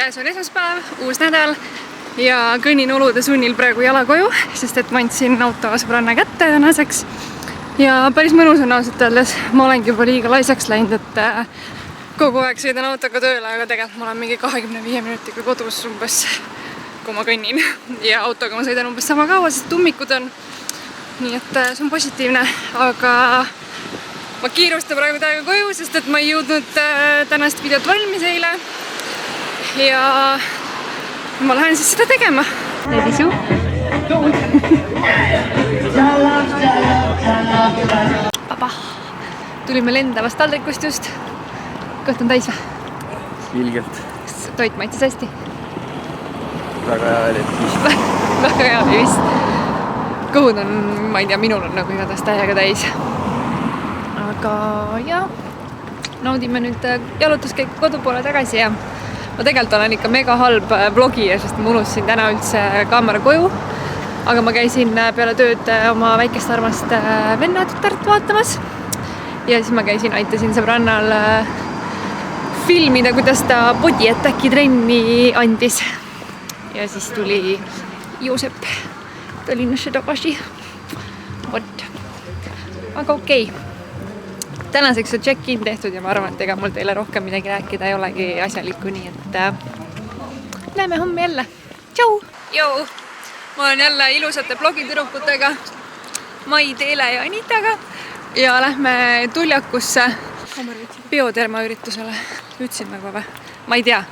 käes on esmaspäev, uus nädal ja kõnnin olude sunnil praegu jala koju, sest et ma andsin auto sõbranna kätte tänaseks. Ja päris mõnus on ausalt öeldes, ma olengi juba liiga laisaks läinud, et kogu aeg sõidan autoga tööle, aga tegelikult ma olen mingi 25 minutiga kodus umbes, kui ma kõnnin. Ja autoga ma sõidan umbes sama kaua, sest ummikud on. Nii et see on positiivne, aga ma kiirustan praegu täiega koju, sest et ma ei jõudnud tänast videot valmis eile. Ja ma lähen siis seda tegema. Näidisu. Papa. Tulime lendavast taldrikust just. Kõht on täis või? Ilgelt. Toit maitses hästi. Väga hea oli vist. Väga hea oli vist. Kõhud on, ma ei tea, minul on nagu igatahes täiega täis. Aga jah, naudime nüüd jalutuskäiku kodu poole tagasi ja ma tegelikult olen ikka mega halb vlogija, sest ma unustasin täna üldse kaamera koju. Aga ma käisin peale tööd oma väikest armast venna tütart vaatamas. Ja siis ma käisin, aitasin sõbrannal filmida, kuidas ta body attacki trenni andis. Ja siis tuli Joosep Tallinnasse tagasi. Vot. Aga okei. Tänaseks on check-in tehtud ja ma arvan, et ega mul teile rohkem midagi rääkida ei olegi asjalikku, nii et näeme homme jälle. Tšau! Jou! Ma olen jälle ilusate blogitüdrukutega Mai, Teele ja Anitaga ja lähme Tuljakusse biodermaüritusele. Ütlesin nagu või? Ma ei tea.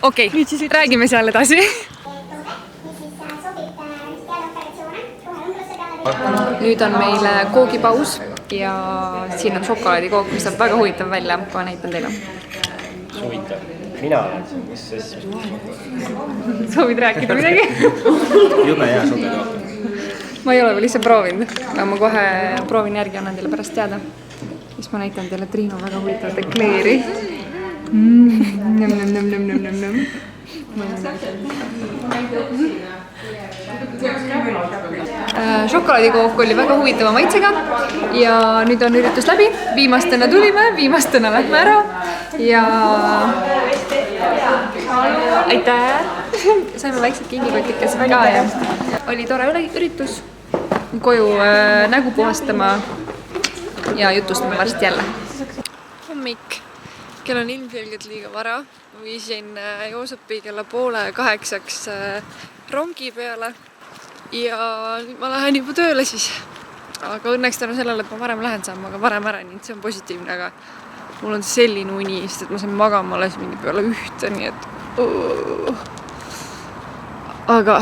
Okei, räägime seal edasi. Nüüd on meil koogipaus ja siin on šokolaadikook, mis saab väga huvitav välja, kui näitan teile. Huvitav. Mina olen siin, mis siis? Soovid rääkida midagi? Jube hea šokolaadikook. Ma ei ole veel ise proovinud, aga ma kohe proovin järgi, annan teile pärast teada. Siis ma näitan teile Triinu väga huvitavat ekleeri. Šokolaadikook oli väga huvitava maitsega ja nüüd on üritus läbi. Viimastena tulime, viimastena lähme ära ja aitäh! Saime väiksed kingikotikesed ka ja oli tore üritus. Koju nägu puhastama ja jutustame varsti jälle. Hommik. Kell on ilmselgelt liiga vara. Ma viisin Joosepi kella 7:30 rongi peale ja nüüd ma lähen juba tööle siis. Aga õnneks tänu sellele, et ma varem lähen saan, aga varem ära, nii et see on positiivne, aga mul on selline uni, sest et ma saan magama alles mingi peale 1, nii et aga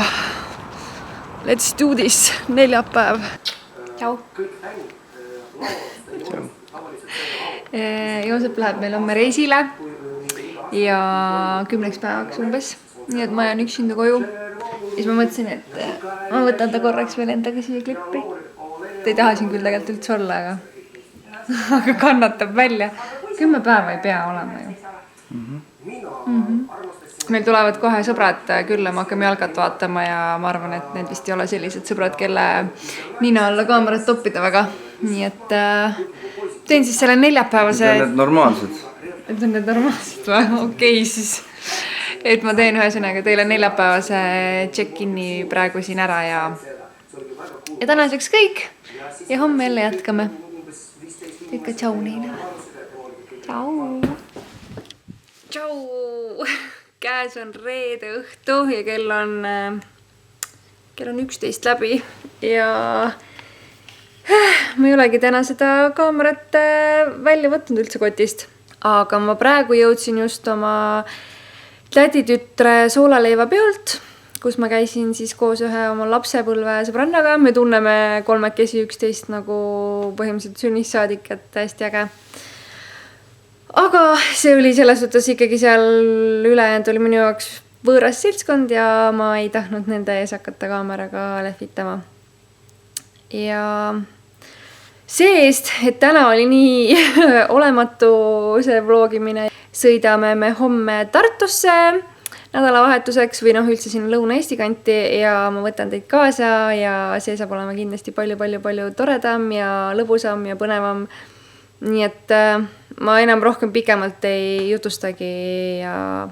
let's do this, neljapäev. Tšau! Joosep läheb meil homme reisile ja 10 päevaks umbes, nii et ma jään üksinda koju. Siis ma mõtlesin, et ma võtan ta korraks veel endaga siia klippi. Ta ei taha siin küll tegelikult üldse olla, aga kannatab välja. 10 päeva ei pea olema ju. Meil tulevad kohe sõbrad külla, ma hakkame jalgat vaatama ja ma arvan, et need vist ei ole sellised sõbrad, kelle nina alla kaamerat toppida väga. Nii et teen siis selle neljapäevase... Need on need normaalsed. Need on need normaalsed või? Okei siis. Et ma teen ühesõnaga teile neljapäevase check-inni praegu siin ära ja tänaseks kõik ja homme jälle jätkame. Ikka tšau neile. Tšau! Tšau! Käes on reede õhtu ja kell on 11 läbi ja ma ei olegi täna seda kaamerat välja võtnud üldse kotist. Aga ma praegu jõudsin just oma täditütre soolaleiva peolt, kus ma käisin siis koos ühe oma lapsepõlve sõbrannaga. Me tunneme 3-11 nagu põhimõtteliselt sünnist saadik, et hästi äge. Aga see oli selles suhtes ikkagi seal ülejäänud oli minu jaoks võõras seltskond ja ma ei tahtnud nende ees hakata kaameraga lehvitama. Ja see-eest, et täna oli nii olematu see vlogimine. Sõidame me homme Tartusse nädalavahetuseks või üldse siin Lõuna-Eesti kanti ja ma võtan teid kaasa ja see saab olema kindlasti palju toredam ja lõbusam ja põnevam. Nii et ma enam rohkem pikemalt ei jutustagi ja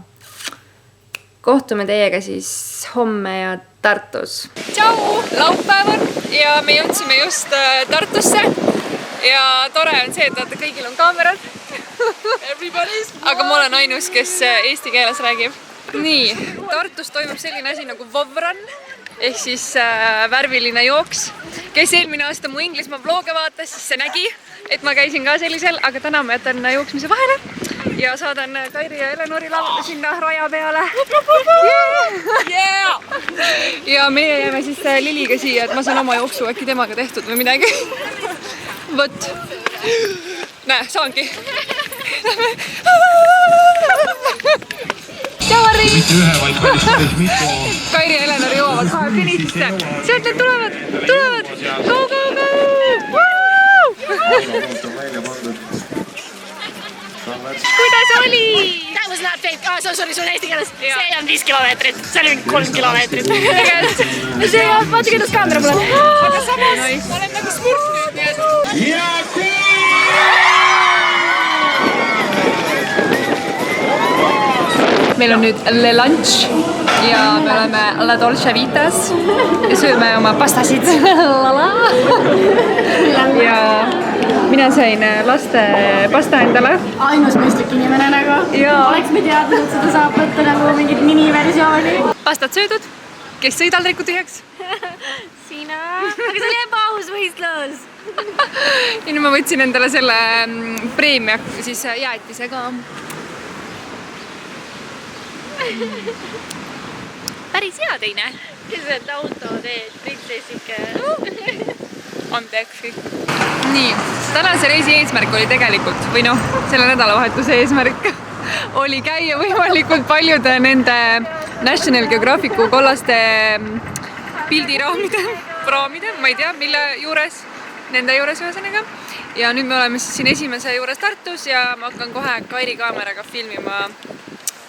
kohtume teiega siis homme ja Tartus. Tšau! Laupäev on ja me jõudsime just Tartusse ja tore on see, et vaata, kõigil on kaamerad. Aga ma olen ainus, kes eesti keeles räägib. Nii, Tartus toimub selline asi nagu Vovran ehk siis värviline jooks. Kes eelmine aasta mu Inglismaa vloge vaatas, siis see nägi, et ma käisin ka sellisel, aga täna ma jätan jooksmise vahele ja saadan Kairi ja Eleonori sinna raja peale. Ja meie jääme siis Liliga siia, et ma saan oma jooksu äkki temaga tehtud või midagi. Võt. Näe, saangi. Tšau, Harri! Kairi ja Eleonori joovad kohe finisisse. Sealt need tulevad! Go, go, go! Kuidas oli? That was not fake. Oh, sorry, sul eesti keeles. See on 5 kilomeetrit. See oli 3 kilomeetrit. See on, vaata kuidas kaamera mulle. Aga samas, ma olen nagu smurf nüüd, nii et... Meil on nüüd Le Lunch ja me oleme La Dolce Vitas ja sööme oma pastasid. Ja mina sain laste pasta endale. Ainus mõistlik inimene nagu. Oleks me teadnud, et seda saab võtta nagu mingit miniversiooni. Pastad söödud? Kes sõi taldriku tühjaks? Sina. Aga see oli ebaaus võistlus. Ja nüüd ma võtsin endale selle preemia siis jäätise ka. Päris hea teine. Kes need auto teed, prinsessike. Andeks kõik. Nii, tänase reisi eesmärk oli tegelikult, või noh, selle nädalavahetuse eesmärk oli käia võimalikult paljude nende National Geographicu kollaste pildiraamide, ma ei tea, mille juures, nende juures ühesõnaga. Ja nüüd me oleme siis siin esimese juures Tartus ja ma hakkan kohe Kairi kaameraga filmima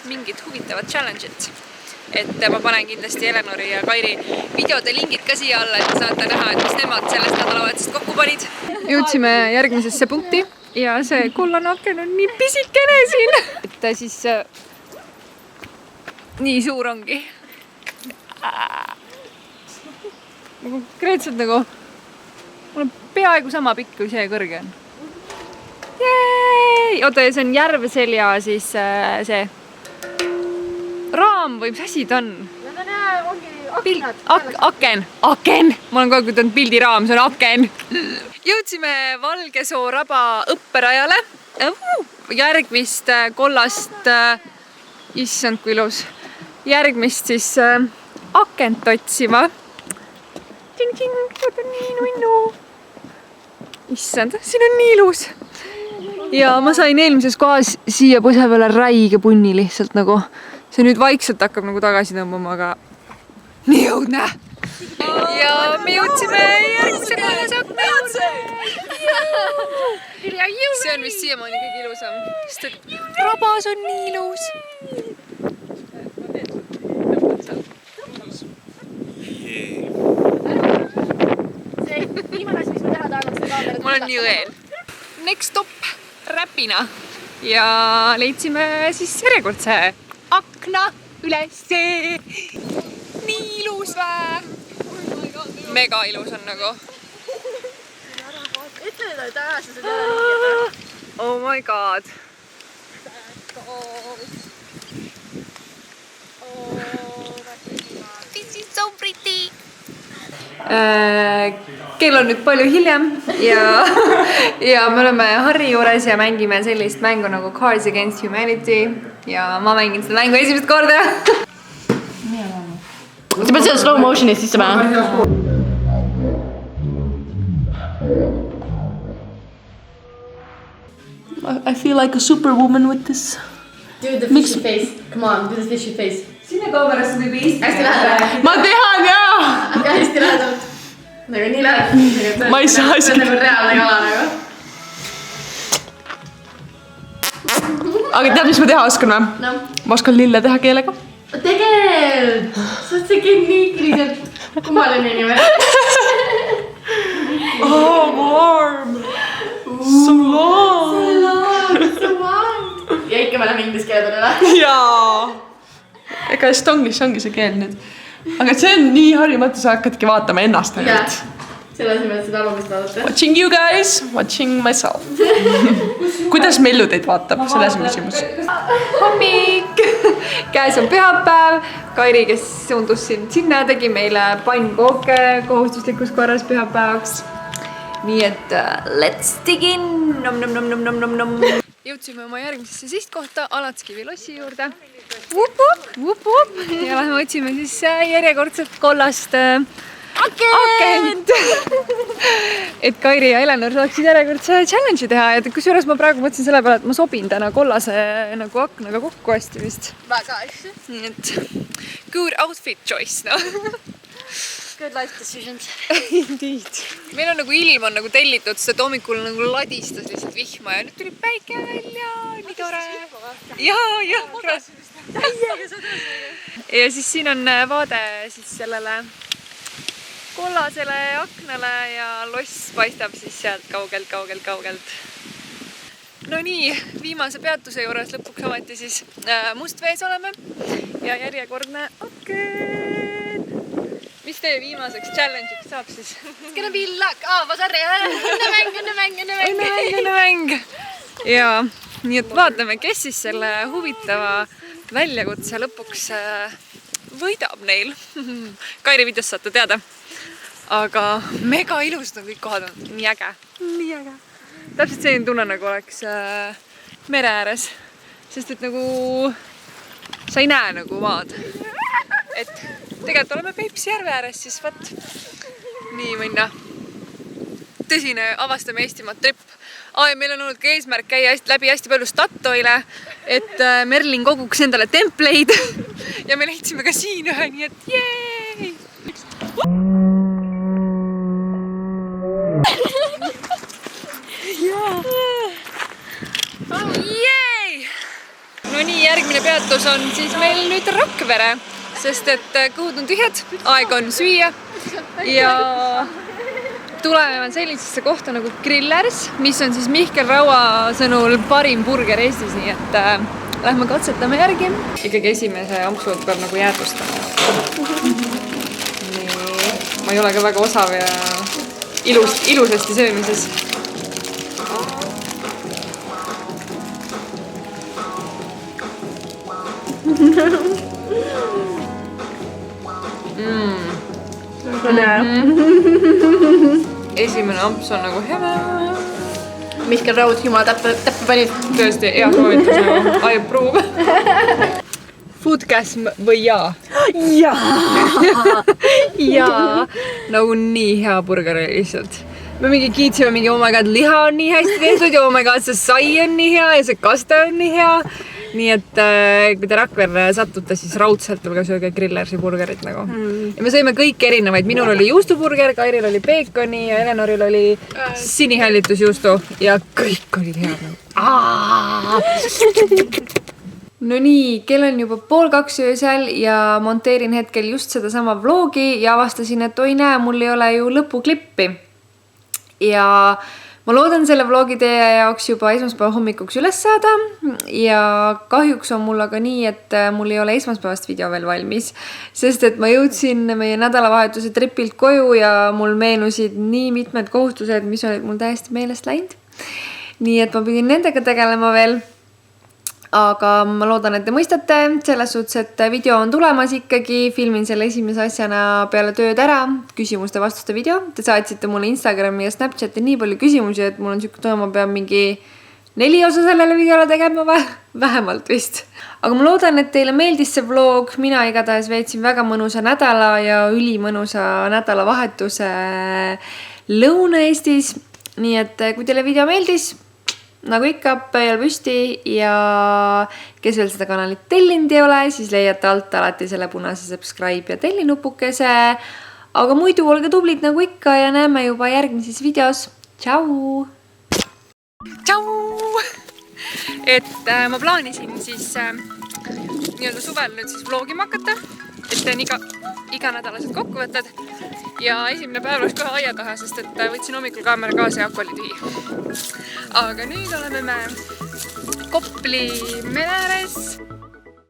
mingid huvitavad challenge'id. Et ma panen kindlasti Eleonori ja Kairi videode lingid ka siia alla, et saate näha, et mis nemad sellest nädalavahetusest kokku panid. Jõudsime järgmisesse punkti ja see kollane aken on nii pisikene siin. Et siis nii suur ongi. Konkreetselt nagu mul on peaaegu sama pikk kui see kõrge on. Jeeey! Oota, see on Järveselja siis see raam või mis asi ta on? Aken! Ma olen kogu aeg ütelnud pildiraam, see on aken. Jõudsime Valgesoo raba õpperajale. Järgmist kollast, issand kui ilus, järgmist siis akent otsima. Issand, siin on nii ilus. Ja ma sain eelmises kohas siia põse peale räige punni lihtsalt nagu. See nüüd vaikselt hakkab nagu tagasi tõmbama, aga nii õudne. Ja me jõudsime järgmise kollas akna. See on vist siiamaani kõige ilusam, sest et rabas on nii ilus. See viimane asi, mis ma teha tahan, on seda kaamerat. Ma olen nii õel. Next stop räpina ja leidsime siis järjekordse akna ülesse. Nii ilus vä? Mega ilus on nagu. Ütle nüüd, et ajas seda ära. Oh my god. This is so pretty. Kell on nüüd palju hiljem ja me oleme Harri juures ja mängime sellist mängu nagu Cards Against Humanity ja ma mängin seda mängu esimest korda. Sa pead seda slow motion'ist sisse päeva. I feel like a superwoman with this. Do the fishy face. Come on, do the fishy face. Sinna kaamerasse võib Eesti. Hästi lähedalt. Ma tean jaa! Aga hästi lähedalt. Nagu nii lähedalt. Ma ei saa see on nagu reaalne kala nagu. Aga tead, mis ma teha oskan või? No. Ma oskan lille teha keelega. Tegelikult! Sa oled see geniikiliselt kummaline inimene. Oh, warm! So long! So warm! Ja ikka me läheme inglise keele peale. Jaa! ega Estonglish ongi see keel nüüd. Aga see on nii harjumatu, sa hakkadki vaatama ennast ainult. Selle asemel seda alumist vaadata. Watching you guys, watching myself. Kuidas Mellu teid vaatab? Selles on küsimus. Hommik! Käes on pühapäev. Kairi, kes suundus sinna, tegi meile pannkooke kohustuslikus korras pühapäevaks. Nii et let's dig in! Nom, nom, nom, nom, nom, nom, nom. Jõudsime oma järgmisesse sihtkohta Alatskivi lossi juurde. Vup, vup, vup. Ja lähme otsime siis järjekordselt kollast akent. Et Kairi ja Eleanor saaksid järjekordse challenge'i teha. Ja kusjuures ma praegu mõtlesin selle peale, et ma sobin täna kollase nagu aknaga kokku hästi vist. Väga hästi. Nii et good outfit choice, no. Good life decisions. Indeed. Meil on nagu ilm on nagu tellitud, sest hommikul nagu ladistas lihtsalt vihma ja nüüd tuli päike välja. Nii tore. Ja. Ja siis siin on vaade siis sellele kollasele aknale ja loss paistab siis sealt kaugelt. No nii, viimase peatuse juures lõpuks ometi siis Mustvees oleme ja järjekordne aken. Mis teie viimaseks challenge'iks saab siis? It's gonna be luck. Ma sorry. Õnnemäng. Ja nii et vaatame, kes siis selle huvitava väljakutse lõpuks võidab neil. Kairi videost saate teada. Aga mega ilusad on kõik kohad on. Nii äge. Täpselt selline tunne nagu oleks mere ääres. Sest et nagu sa ei näe nagu maad. Et tegelikult oleme Peipsi järve ääres, siis võt. Nii minna. Tõsine avastame Eestimaad trip. Meil on olnud ka eesmärk käia läbi hästi palju Statoile, et Merlin koguks endale templeid. Ja me leidsime ka siin ühe, nii et jeei! No nii, järgmine peatus on siis meil nüüd Rakvere, sest et kõhud on tühjad, aeg on süüa ja tuleme sellisesse kohta nagu Grillers, mis on siis Mihkel Raua sõnul parim burger Eestis, nii et lähme katsetame järgi. Ikkagi esimese ampsult peab nagu jäädvustama. Nii, ma ei ole ka väga osav ja ilusasti söömises. Esimene amps on nagu hea. Mihkel Raud, jumal täppe panid. Tõesti, hea soovitus nagu. I approve. Foodgasm või jaa? Jaa. Nagu nii hea burger lihtsalt. Me mingi kiitsime mingi, oh my god, liha on nii hästi tehtud ja oh my god, see sai on nii hea ja see kaste on nii hea. Nii et kui te Rakverre satute, siis raudselt tulge sööge Grillersi burgerit nagu. Ja me sõime kõik erinevaid. Minul oli juustuburger, Kairil oli peekoni ja Eleanoril oli sinihällitusjuustu ja kõik olid head nagu. No nii, kell on juba 1:30 öösel ja monteerin hetkel just sedasama vlogi ja avastasin, et oi näe, mul ei ole ju lõpuklippi. Ja ma loodan selle vlogi teie jaoks juba esmaspäeva hommikuks üles saada ja kahjuks on mul aga nii, et mul ei ole esmaspäevast video veel valmis, sest et ma jõudsin meie nädalavahetuse tripilt koju ja mul meenusid nii mitmed kohustused, mis olid mul täiesti meelest läinud. Nii et ma pidin nendega tegelema veel. Aga ma loodan, et te mõistate selles suhtes, et video on tulemas ikkagi, filmin selle esimese asjana peale tööd ära, küsimuste-vastuste video. Te saatsite mulle Instagrami ja Snapchati nii palju küsimusi, et mul on siuke ma pean mingi 4 osa sellele videole tegema vähemalt vist. Aga ma loodan, et teile meeldis see vlog. Mina igatahes veetsin väga mõnusa nädala ja ülimõnusa nädalavahetuse Lõuna-Eestis. Nii et kui teile video meeldis, nagu ikka, pöial püsti ja kes veel seda kanalit tellinud ei ole, siis leiate alt alati selle punase subscribe ja tellinupukese. Aga muidu olge tublid nagu ikka ja näeme juba järgmises videos. Tšau! Tšau! Et ma plaanisin siis nii-öelda suvel nüüd siis vlogima hakata, et teen iga nädalased kokkuvõtted ja esimene päev oleks kohe aia taha, sest et võtsin hommikul kaamera kaasa ja aku oli tühi. Aga nüüd oleme me Kopli mere ääres